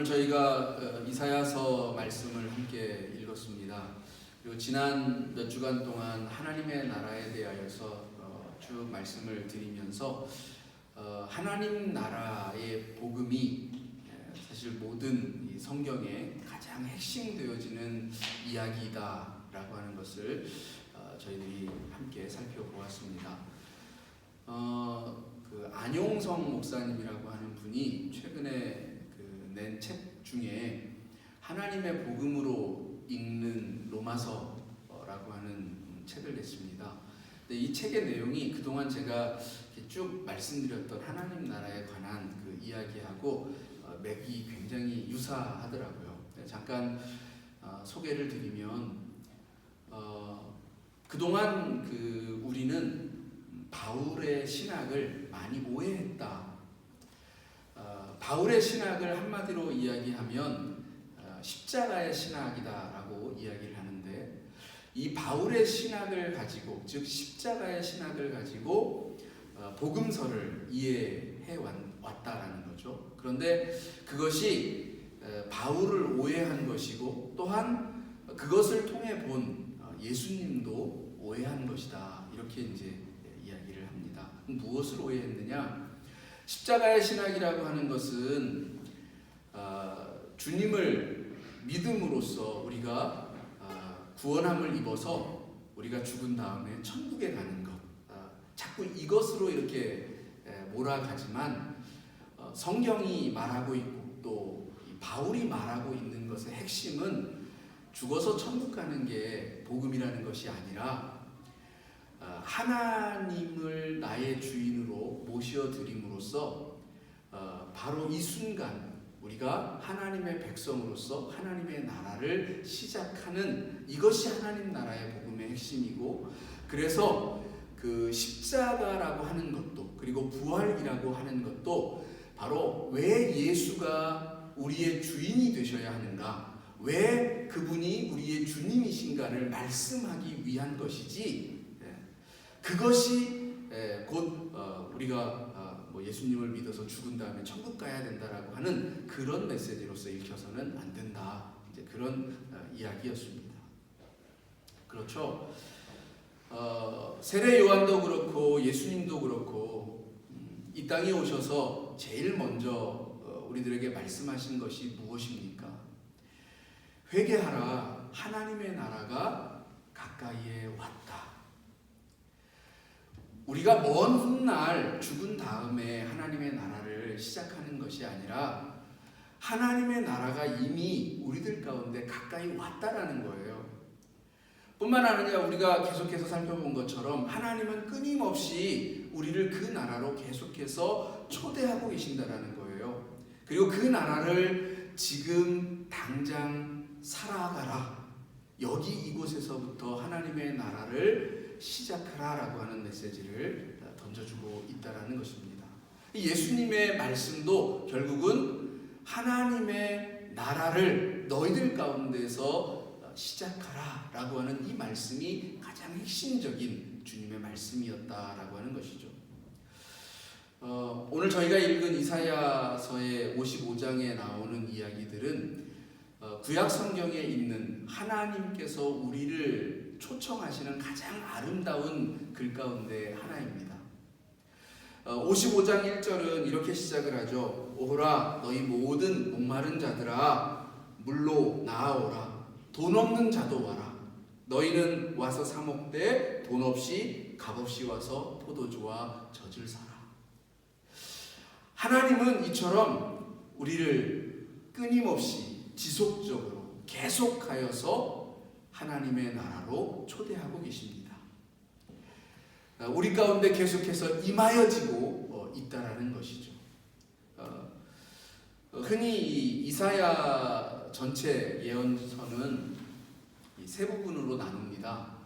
저희가 이사야서 말씀을 함께 읽었습니다. 그리고 지난 몇 주간 동안 하나님의 나라에 대하여서 쭉 말씀을 드리면서 하나님 나라의 복음이 사실 모든 이 성경의 가장 핵심되어지는 이야기다라고 하는 것을 저희들이 함께 살펴보았습니다. 그 안용성 목사님이라고 하는 분이 최근에 낸 책 중에 하나님의 복음으로 읽는 로마서라고 하는 책을 냈습니다. 근데 이 책의 내용이 그동안 제가 쭉 말씀드렸던 하나님 나라에 관한 그 이야기하고 맥이 굉장히 유사하더라고요. 잠깐 소개를 드리면 그동안 우리는 바울의 신학을 많이 오해했다. 바울의 신학을 한마디로 이야기하면 십자가의 신학이다라고 이야기를 하는데, 이 바울의 신학을 가지고, 즉 십자가의 신학을 가지고 복음서를 이해해 왔다라는 거죠. 그런데 그것이 바울을 오해한 것이고, 또한 그것을 통해 본 예수님도 오해한 것이다, 이렇게 이제 이야기를 합니다. 무엇을 오해했느냐? 십자가의 신학이라고 하는 것은 주님을 믿음으로써 우리가 구원함을 입어서 우리가 죽은 다음에 천국에 가는 것, 자꾸 이것으로 이렇게 몰아가지만 성경이 말하고 있고 또 바울이 말하고 있는 것의 핵심은 죽어서 천국 가는 게 복음이라는 것이 아니라 하나님을 나의 주인으로 모셔드림으로써 바로 이 순간 우리가 하나님의 백성으로서 하나님의 나라를 시작하는, 이것이 하나님 나라의 복음의 핵심이고, 그래서 그 십자가라고 하는 것도, 그리고 부활이라고 하는 것도 바로 왜 예수가 우리의 주인이 되셔야 하는가, 왜 그분이 우리의 주님이신가를 말씀하기 위한 것이지, 그것이 곧 우리가 예수님을 믿어서 죽은 다음에 천국 가야 된다라고 하는 그런 메시지로서 읽혀서는 안 된다, 이제 그런 이야기였습니다. 그렇죠. 세례 요한도 그렇고 예수님도 그렇고 이 땅에 오셔서 제일 먼저 우리들에게 말씀하신 것이 무엇입니까? 회개하라, 하나님의 나라가 가까이에 왔다. 우리가 먼 훗날 죽은 다음에 하나님의 나라를 시작하는 것이 아니라 하나님의 나라가 이미 우리들 가운데 가까이 왔다라는 거예요. 뿐만 아니라 우리가 계속해서 살펴본 것처럼 하나님은 끊임없이 우리를 그 나라로 계속해서 초대하고 계신다라는 거예요. 그리고 그 나라를 지금 당장 살아가라. 여기 이곳에서부터 하나님의 나라를 시작하라라고 하는 메시지를 던져주고 있다라는 것입니다. 예수님의 말씀도 결국은 하나님의 나라를 너희들 가운데서 시작하라라고 하는 이 말씀이 가장 핵심적인 주님의 말씀이었다라고 하는 것이죠. 오늘 저희가 읽은 이사야서의 55장에 나오는 이야기들은 구약 성경에 있는 하나님께서 우리를 초청하시는 가장 아름다운 글 가운데 하나입니다. 55장 1절은 이렇게 시작을 하죠. 오호라 너희 모든 목마른 자들아 물로 나아오라. 돈 없는 자도 와라. 너희는 와서 사 먹되 돈 없이 값없이 와서 포도주와 젖을 사라. 하나님은 이처럼 우리를 끊임없이 지속적으로 계속하여서 하나님의 나라로 초대하고 계십니다. 우리 가운데 계속해서 임하여지고 있다라는 것이죠. 흔히 이사야 전체 예언서는 세 부분으로 나눕니다.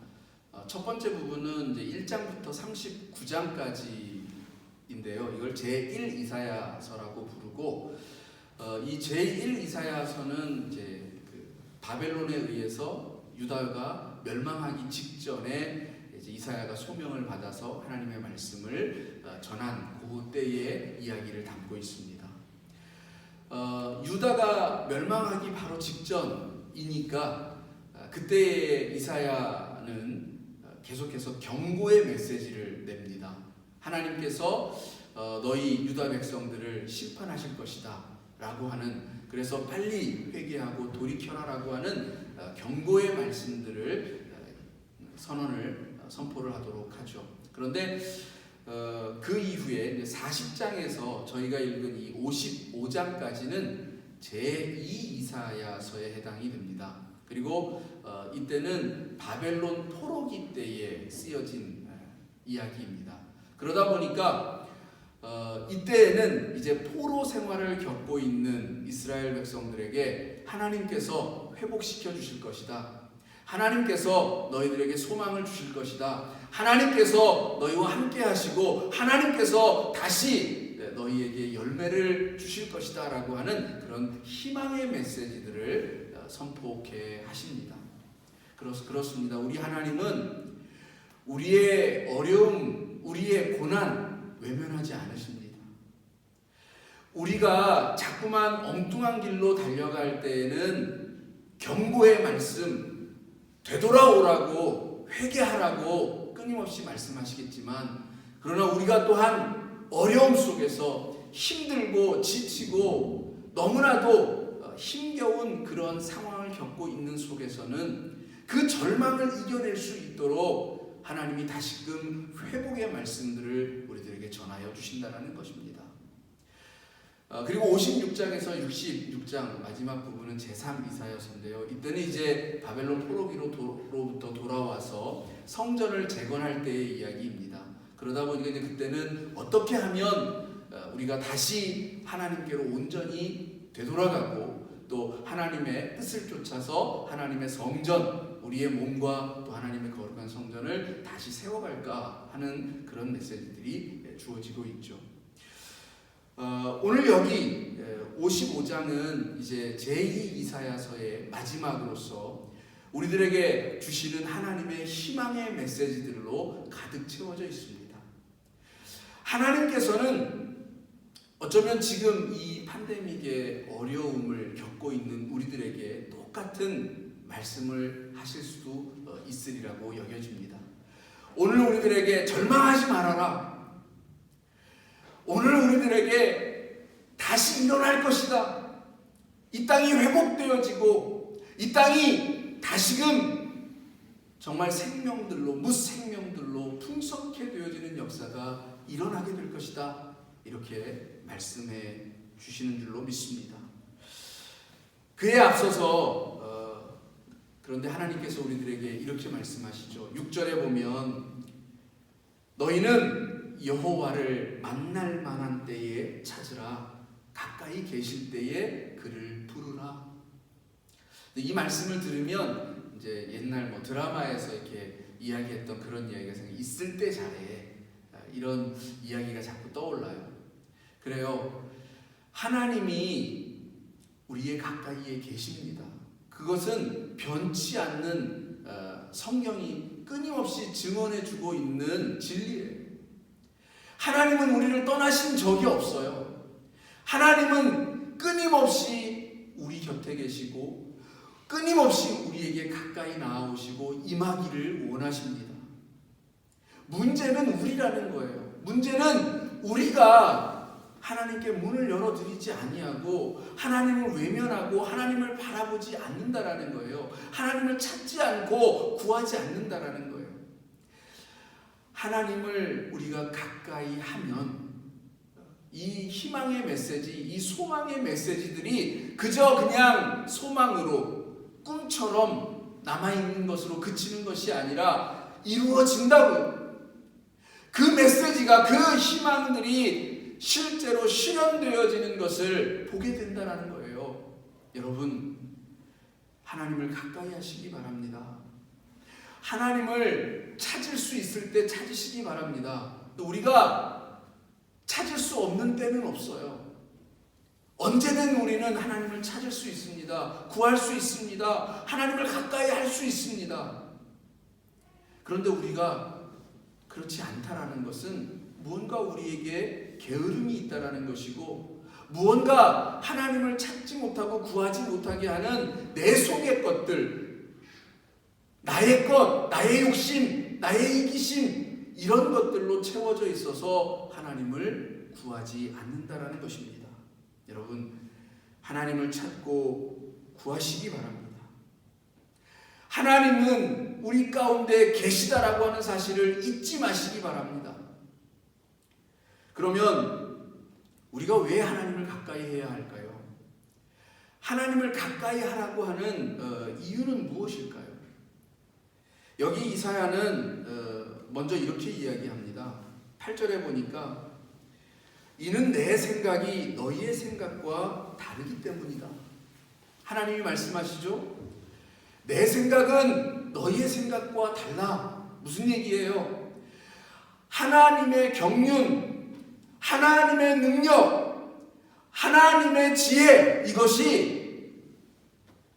첫 번째 부분은 이제 1장부터 39장까지인데요. 이걸 제1 이사야서라고 부르고, 이 제1 이사야서는 이제 바벨론에 의해서 유다가 멸망하기 직전에 이제 이사야가 소명을 받아서 하나님의 말씀을 전한 그때의 이야기를 담고 있습니다. 유다가 멸망하기 바로 직전이니까 그때 이사야는 계속해서 경고의 메시지를 냅니다. 하나님께서 너희 유다 백성들을 심판하실 것이다 라고 하는, 그래서 빨리 회개하고 돌이켜라라고 하는 경고의 말씀들을 선포를 하도록 하죠. 그런데 그 이후에 40장에서 저희가 읽은 이 55장까지는 제2 이사야서에 해당이 됩니다. 그리고 이때는 바벨론 포로기 때에 쓰여진 이야기입니다. 그러다 보니까 이때에는 이제 포로 생활을 겪고 있는 이스라엘 백성들에게 하나님께서 회복시켜 주실 것이다. 하나님께서 너희들에게 소망을 주실 것이다. 하나님께서 너희와 함께 하시고 하나님께서 다시 너희에게 열매를 주실 것이다 라고 하는 그런 희망의 메시지들을 선포케 하십니다. 그렇습니다. 우리 하나님은 우리의 어려움, 우리의 고난 외면하지 않으십니다. 우리가 자꾸만 엉뚱한 길로 달려갈 때에는 경고의 말씀, 되돌아오라고, 회개하라고 끊임없이 말씀하시겠지만, 그러나 우리가 또한 어려움 속에서 힘들고 지치고 너무나도 힘겨운 그런 상황을 겪고 있는 속에서는 그 절망을 이겨낼 수 있도록 하나님이 다시금 회복의 말씀들을 우리들에게 전하여 주신다는 것입니다. 그리고 56장에서 66장 마지막 부분은 제3 이사야서인데요. 이때는 이제 바벨론 포로기로부터 돌아와서 성전을 재건할 때의 이야기입니다. 그러다 보니까 이제 그때는 어떻게 하면 우리가 다시 하나님께로 온전히 되돌아가고 또 하나님의 뜻을 쫓아서 하나님의 성전, 우리의 몸과 또 하나님의 거룩한 성전을 다시 세워갈까 하는 그런 메시지들이 주어지고 있죠. 오늘 여기 55장은 이제 제2 이사야서의 마지막으로서 우리들에게 주시는 하나님의 희망의 메시지들로 가득 채워져 있습니다. 하나님께서는 어쩌면 지금 이 팬데믹의 어려움을 겪고 있는 우리들에게 똑같은 말씀을 하실 수도 있으리라고 여겨집니다. 오늘 우리들에게 절망하지 말아라. 오늘 우리들에게 다시 일어날 것이다. 이 땅이 회복되어지고 이 땅이 다시금 정말 생명들로, 무생명들로 풍성케 되어지는 역사가 일어나게 될 것이다. 이렇게 말씀해 주시는 줄로 믿습니다. 그에 앞서서 그런데 하나님께서 우리들에게 이렇게 말씀하시죠. 6절에 보면 너희는 여호와를 만날 만한 때에 찾으라. 가까이 계실 때에 그를 부르라. 이 말씀을 들으면 이제 옛날 드라마에서 이렇게 이야기했던 그런 이야기가 생각나요. 있을 때 잘해. 이런 이야기가 자꾸 떠올라요. 그래요. 하나님이 우리의 가까이에 계십니다. 그것은 변치 않는 성경이 끊임없이 증언해주고 있는 진리예요. 하나님은 우리를 떠나신 적이 없어요. 하나님은 끊임없이 우리 곁에 계시고 끊임없이 우리에게 가까이 나아오시고 임하기를 원하십니다. 문제는 우리라는 거예요. 문제는 우리가 하나님께 문을 열어드리지 아니하고 하나님을 외면하고 하나님을 바라보지 않는다라는 거예요. 하나님을 찾지 않고 구하지 않는다라는 거예요. 하나님을 우리가 가까이 하면 이 희망의 메시지, 이 소망의 메시지들이 그저 그냥 소망으로 꿈처럼 남아있는 것으로 그치는 것이 아니라 이루어진다고요. 그 메시지가, 그 희망들이 실제로 실현되어지는 것을 보게 된다는 거예요. 여러분, 하나님을 가까이 하시기 바랍니다. 하나님을 찾을 수 있을 때 찾으시기 바랍니다. 또 우리가 찾을 수 없는 때는 없어요. 언제든 우리는 하나님을 찾을 수 있습니다. 구할 수 있습니다. 하나님을 가까이 할 수 있습니다. 그런데 우리가 그렇지 않다라는 것은 뭔가 우리에게 게으름이 있다라는 것이고, 무언가 하나님을 찾지 못하고 구하지 못하게 하는 내 속의 것들, 나의 것, 나의 욕심, 나의 이기심, 이런 것들로 채워져 있어서 하나님을 구하지 않는다라는 것입니다. 여러분, 하나님을 찾고 구하시기 바랍니다. 하나님은 우리 가운데 계시다라고 하는 사실을 잊지 마시기 바랍니다. 그러면 우리가 왜 하나님을 가까이 해야 할까요? 하나님을 가까이 하라고 하는 이유는 무엇일까요? 여기 이사야는 먼저 이렇게 이야기합니다. 8절에 보니까 이는 내 생각이 너희의 생각과 다르기 때문이다. 하나님이 말씀하시죠? 내 생각은 너희의 생각과 달라. 무슨 얘기예요? 하나님의 경륜, 하나님의 능력, 하나님의 지혜, 이것이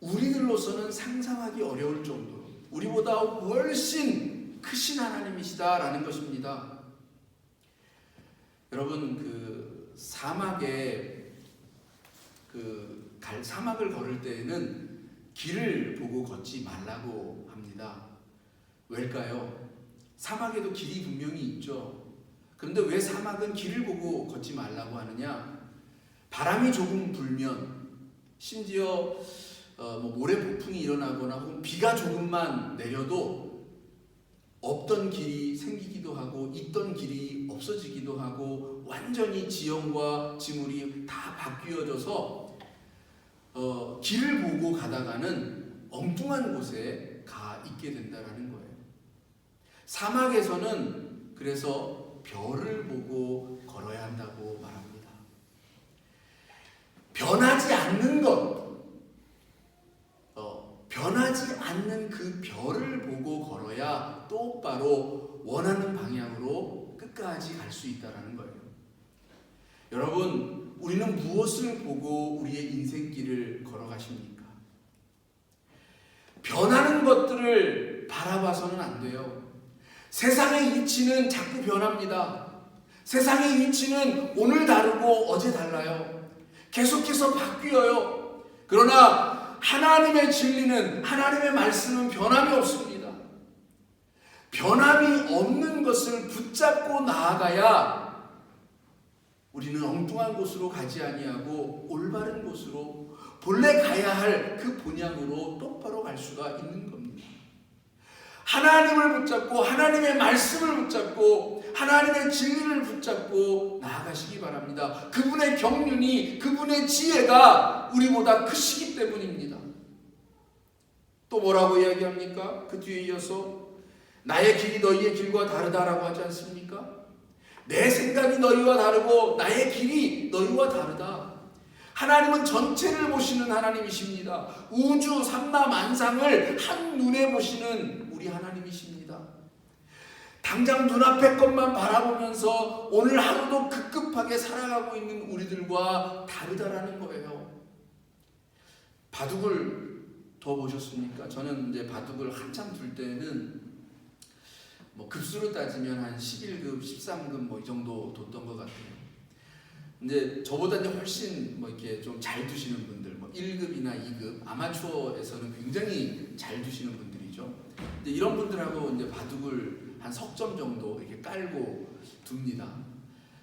우리들로서는 상상하기 어려울 정도로 우리보다 훨씬 크신 하나님이시다라는 것입니다. 여러분, 사막을 걸을 때에는 길을 보고 걷지 말라고 합니다. 왜일까요? 사막에도 길이 분명히 있죠. 그런데 왜 사막은 길을 보고 걷지 말라고 하느냐? 바람이 조금 불면, 심지어 모래폭풍이 일어나거나 혹은 비가 조금만 내려도 없던 길이 생기기도 하고 있던 길이 없어지기도 하고 완전히 지형과 지물이 다 바뀌어져서 길을 보고 가다가는 엉뚱한 곳에 가 있게 된다는 거예요. 사막에서는 그래서 별을 보고 걸어야 한다고 말합니다. 변하지 않는 것, 변하지 않는 그 별을 보고 걸어야 똑바로 원하는 방향으로 끝까지 갈 수 있다는 거예요. 여러분, 우리는 무엇을 보고 우리의 인생길을 걸어가십니까? 변하는 것들을 바라봐서는 안 돼요. 세상의 이치는 자꾸 변합니다. 세상의 이치는 오늘 다르고 어제 달라요. 계속해서 바뀌어요. 그러나 하나님의 진리는, 하나님의 말씀은 변함이 없습니다. 변함이 없는 것을 붙잡고 나아가야 우리는 엉뚱한 곳으로 가지 아니하고 올바른 곳으로, 본래 가야 할 그 본향으로 똑바로 갈 수가 있는 겁니다. 하나님을 붙잡고 하나님의 말씀을 붙잡고 하나님의 진리를 붙잡고 나아가시기 바랍니다. 그분의 경륜이, 그분의 지혜가 우리보다 크시기 때문입니다. 또 뭐라고 이야기합니까? 그 뒤에 이어서 나의 길이 너희의 길과 다르다라고 하지 않습니까? 내 생각이 너희와 다르고 나의 길이 너희와 다르다. 하나님은 전체를 보시는 하나님이십니다. 우주 삼라만상을 한눈에 보시는 우리 하나님이십니다. 당장 눈앞의 것만 바라보면서 오늘 하루도 급급하게 살아가고 있는 우리들과 다르다라는 거예요. 바둑을 더 보셨습니까? 저는 이제 바둑을 한참 둘 때는 급수로 따지면 한 11급, 13급 이 정도 뒀던 것 같아요. 근데 저보다 이제 훨씬 이렇게 좀 잘 두시는 분들, 1급이나 2급, 아마추어에서는 굉장히 잘 두시는 분들이죠. 근데 이런 분들하고 이제 바둑을 한 석점 정도 이렇게 깔고 둡니다.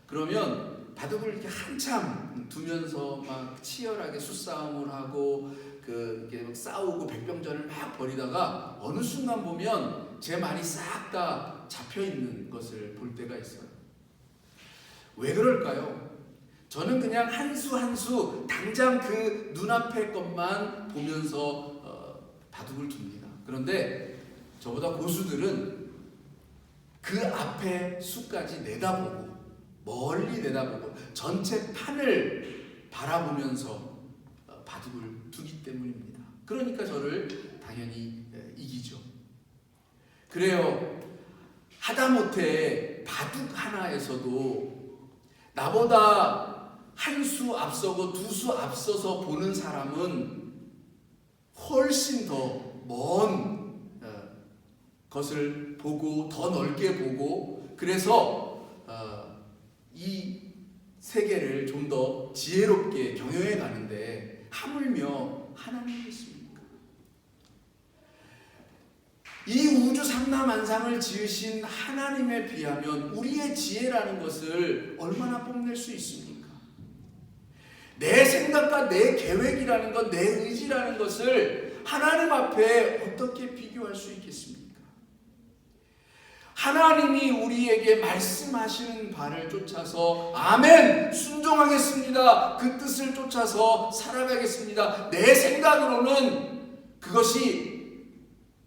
그러면 바둑을 이렇게 한참 두면서 막 치열하게 수싸움을 하고 이렇게 막 싸우고 백병전을 막 벌이다가 어느 순간 보면 제 말이 싹 다 잡혀 있는 것을 볼 때가 있어요. 왜 그럴까요? 저는 그냥 한 수 한 수 당장 그 눈앞의 것만 보면서 바둑을 둡니다. 그런데 저보다 고수들은 그 앞에 수까지 내다보고 멀리 내다보고 전체 판을 바라보면서 바둑을 두기 때문입니다. 그러니까 저를 당연히 이기죠. 그래요. 하다못해 바둑 하나에서도 나보다 한 수 앞서고 두 수 앞서서 보는 사람은 훨씬 더 먼 것을 보고 더 넓게 보고, 그래서 이 세계를 좀 더 지혜롭게 경영해 가는데 하물며 하나님이십니까? 이 우주 삼라만상을 지으신 하나님에 비하면 우리의 지혜라는 것을 얼마나 뽐낼 수 있습니까? 내 생각과 내 계획이라는 것, 내 의지라는 것을 하나님 앞에 어떻게 비교할 수 있겠습니까? 하나님이 우리에게 말씀하시는 바를 쫓아서 아멘 순종하겠습니다. 그 뜻을 쫓아서 살아가겠습니다. 내 생각으로는 그것이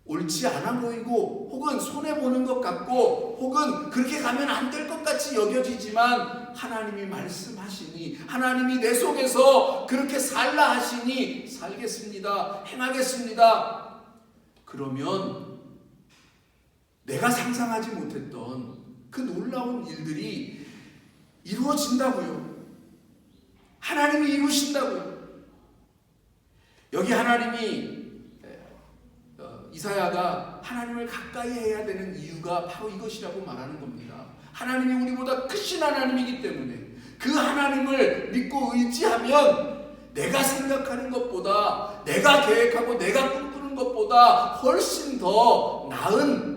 옳지 않아 보이고 혹은 손해보는 것 같고 혹은 그렇게 가면 안 될 것 같이 여겨지지만 하나님이 말씀하시니 하나님이 내 속에서 그렇게 살라 하시니 살겠습니다. 행하겠습니다. 그러면 내가 상상하지 못했던 그 놀라운 일들이 이루어진다고요. 하나님이 이루신다고요. 여기 하나님이 이사야가 하나님을 가까이 해야 되는 이유가 바로 이것이라고 말하는 겁니다. 하나님이 우리보다 크신 하나님이기 때문에 그 하나님을 믿고 의지하면 내가 생각하는 것보다 내가 계획하고 내가 꿈꾸는 것보다 훨씬 더 나은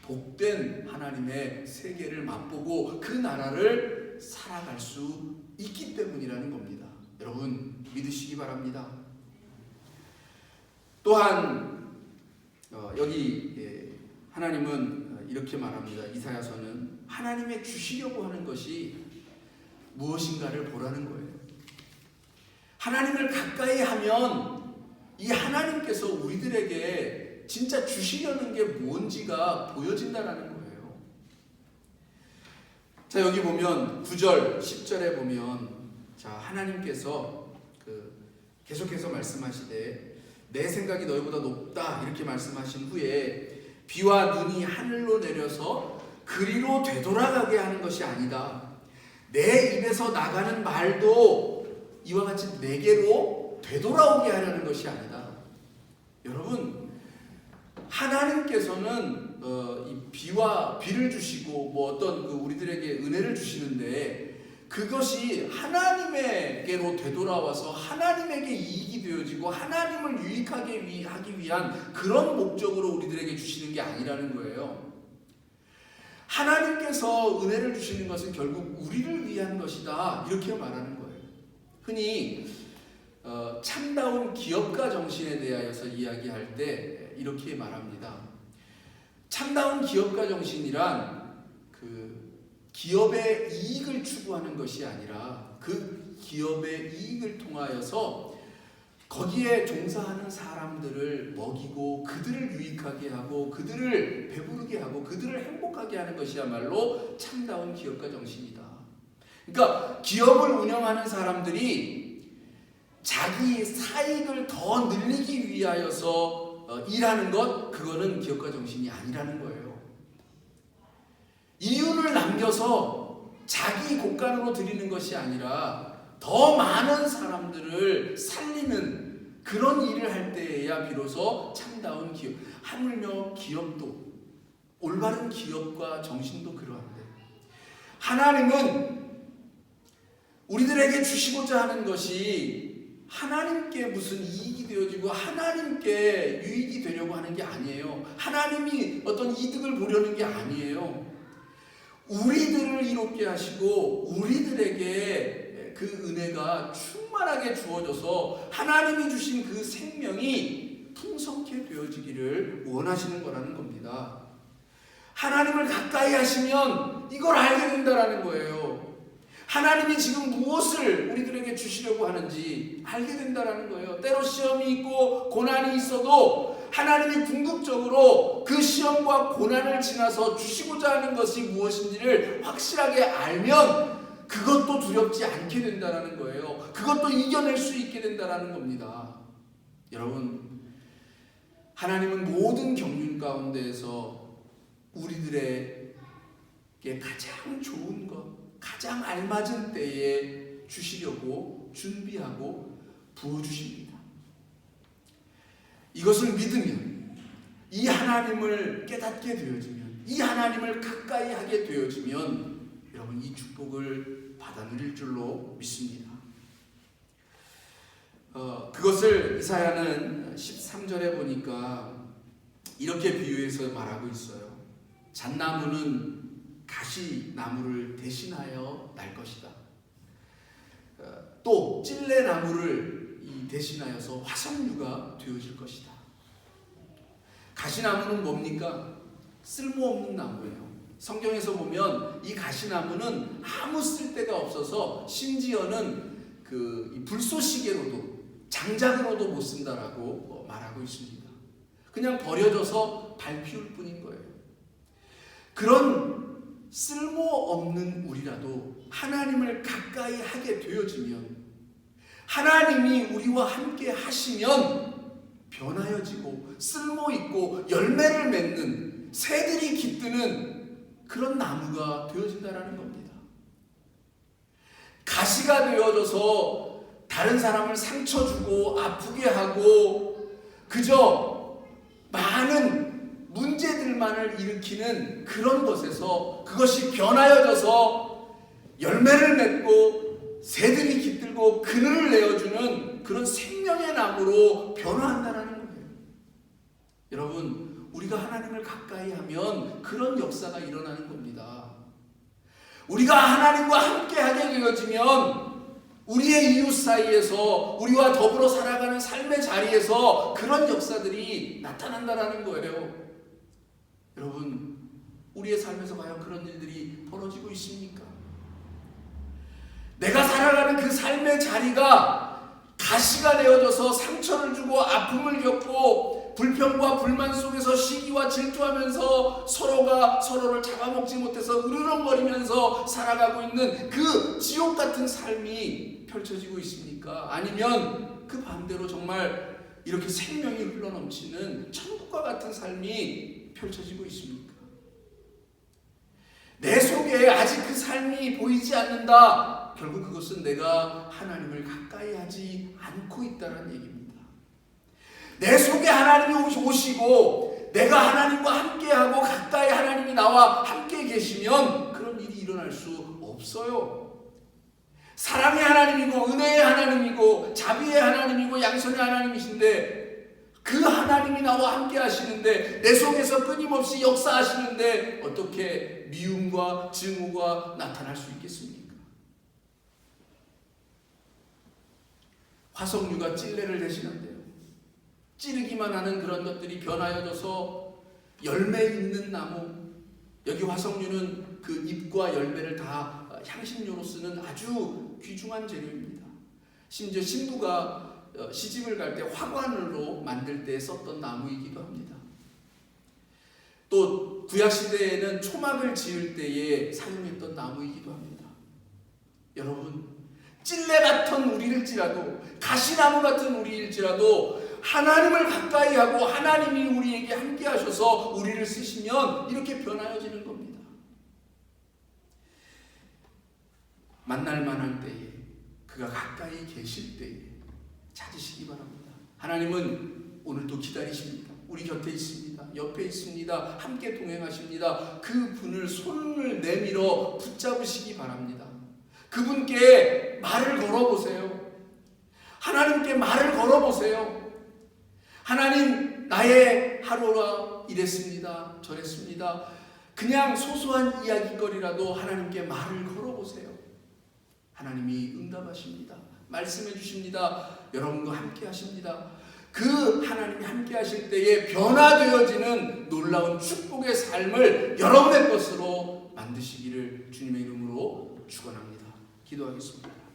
복된 하나님의 세계를 맛보고 그 나라를 살아갈 수 있기 때문이라는 겁니다. 여러분 믿으시기 바랍니다. 또한 여기 하나님은 이렇게 말합니다. 이사야서는 하나님의 주시려고 하는 것이 무엇인가를 보라는 거예요. 하나님을 가까이 하면 이 하나님께서 우리들에게 진짜 주시려는 게 뭔지가 보여진다라는 거예요. 자, 여기 보면 9절, 10절에 보면 자, 하나님께서 계속해서 말씀하시되 내 생각이 너희보다 높다 이렇게 말씀하신 후에 비와 눈이 하늘로 내려서 그리로 되돌아가게 하는 것이 아니다. 내 입에서 나가는 말도 이와 같이 내게로 되돌아오게 하려는 것이 아니다. 여러분 하나님께서는 이 비를 주시고 뭐 어떤 우리들에게 은혜를 주시는데 그것이 하나님에게로 되돌아와서 하나님에게 이익이 되어지고 하나님을 유익하게 하기 위한 그런 목적으로 우리들에게 주시는 게 아니라는 거예요. 하나님께서 은혜를 주시는 것은 결국 우리를 위한 것이다 이렇게 말하는 거예요. 흔히 참다운 기업가 정신에 대하여서 이야기할 때 이렇게 말합니다. 참다운 기업가 정신이란 기업의 이익을 추구하는 것이 아니라 그 기업의 이익을 통하여서 거기에 종사하는 사람들을 먹이고 그들을 유익하게 하고 그들을 배부르게 하고 그들을 행복하게 하는 것이야말로 참다운 기업가 정신이다. 그러니까 기업을 운영하는 사람들이 자기 사익을 더 늘리기 위하여서 일하는 것, 그거는 기업가 정신이 아니라는 거예요. 이윤을 남겨서 자기 곳간으로 드리는 것이 아니라 더 많은 사람들을 살리는 그런 일을 할 때에야 비로소 참다운 기업. 하물며 기업도 올바른 기업과 정신도 그러한데 하나님은 우리들에게 주시고자 하는 것이 하나님께 무슨 이익이 되어지고 하나님께 유익이 되려고 하는 게 아니에요. 하나님이 어떤 이득을 보려는 게 아니에요. 우리들을 이롭게 하시고 우리들에게 그 은혜가 충만하게 주어져서 하나님이 주신 그 생명이 풍성케 되어지기를 원하시는 거라는 겁니다. 하나님을 가까이 하시면 이걸 알게 된다라는 거예요. 하나님이 지금 무엇을 우리들에게 주시려고 하는지 알게 된다라는 거예요. 때로 시험이 있고 고난이 있어도 하나님이 궁극적으로 그 시험과 고난을 지나서 주시고자 하는 것이 무엇인지를 확실하게 알면 그것도 두렵지 않게 된다라는 거예요. 그것도 이겨낼 수 있게 된다라는 겁니다. 여러분, 하나님은 모든 경륜 가운데에서 우리들에게 가장 좋은 것, 가장 알맞은 때에 주시려고 준비하고 부어주십니다. 이것을 믿으면, 이 하나님을 깨닫게 되어지면, 이 하나님을 가까이 하게 되어지면 여러분 이 축복을 받아 누릴 줄로 믿습니다. 그것을 이사야는 13절에 보니까 이렇게 비유해서 말하고 있어요. 잣나무는 가시나무를 대신하여 날 것이다. 또 찔레나무를 대신하여서 화석류가 되어질 것이다. 가시나무는 뭡니까? 쓸모없는 나무예요. 성경에서 보면 이 가시나무는 아무 쓸데가 없어서 심지어는 그 불쏘시개로도 장작으로도 못 쓴다라고 말하고 있습니다. 그냥 버려져서 밟히울 뿐인 거예요. 그런 쓸모없는 우리라도 하나님을 가까이 하게 되어지면, 하나님이 우리와 함께 하시면 변하여지고 쓸모있고 열매를 맺는, 새들이 깃드는 그런 나무가 되어진다는 겁니다. 가시가 되어져서 다른 사람을 상처 주고 아프게 하고 그저 많은 문제들만을 일으키는 그런 것에서 그것이 변하여져서 열매를 맺고 새들이 깃들고 그늘을 내어주는 그런 생명의 나무로 변화한다는 거예요. 여러분, 우리가 하나님을 가까이 하면 그런 역사가 일어나는 겁니다. 우리가 하나님과 함께하게 되어지면 우리의 이웃 사이에서 우리와 더불어 살아가는 삶의 자리에서 그런 역사들이 나타난다는 거예요. 여러분, 우리의 삶에서 과연 그런 일들이 벌어지고 있습니까? 내가 살아가는 그 삶의 자리가 가시가 되어져서 상처를 주고 아픔을 겪고 불평과 불만 속에서 시기와 질투하면서 서로가 서로를 잡아먹지 못해서 으르렁거리면서 살아가고 있는 그 지옥 같은 삶이 펼쳐지고 있습니까? 아니면 그 반대로 정말 이렇게 생명이 흘러넘치는 천국과 같은 삶이 펼쳐지고 있습니까? 내 속에 아직 그 삶이 보이지 않는다. 결국 그것은 내가 하나님을 가까이 하지 않고 있다는 얘기입니다. 내 속에 하나님이 오시고 내가 하나님과 함께하고 가까이 하나님이 나와 함께 계시면 그런 일이 일어날 수 없어요. 사랑의 하나님이고 은혜의 하나님이고 자비의 하나님이고 양선의 하나님이신데 그 하나님이 나와 함께 하시는데 내 속에서 끊임없이 역사하시는데 어떻게 미움과 증오가 나타날 수 있겠습니까? 화석류가 찔레를 대신한대요. 찌르기만 하는 그런 것들이 변하여져서 열매 있는 나무, 여기 화석류는 그 잎과 열매를 다 향신료로 쓰는 아주 귀중한 재료입니다. 심지어 신부가 시집을 갈 때 화관으로 만들 때 썼던 나무이기도 합니다. 또 구약시대에는 초막을 지을 때에 사용했던 나무이기도 합니다. 여러분, 찔레 같은 우리일지라도 가시나무 같은 우리일지라도 하나님을 가까이 하고 하나님이 우리에게 함께 하셔서 우리를 쓰시면 이렇게 변하여지는 겁니다. 만날 만한 때에 그가 가까이 계실 때에 찾으시기 바랍니다. 하나님은 오늘도 기다리십니다. 우리 곁에 있습니다. 옆에 있습니다. 함께 동행하십니다. 그 분을 손을 내밀어 붙잡으시기 바랍니다. 그분께 말을 걸어보세요. 하나님께 말을 걸어보세요. 하나님, 나의 하루가 이랬습니다. 저랬습니다. 그냥 소소한 이야기거리라도 하나님께 말을 걸어보세요. 하나님이 응답하십니다. 말씀해 주십니다. 여러분과 함께 하십니다. 그 하나님이 함께 하실 때에 변화되어지는 놀라운 축복의 삶을 여러분의 것으로 만드시기를 주님의 이름으로 축원합니다. 기도하겠습니다.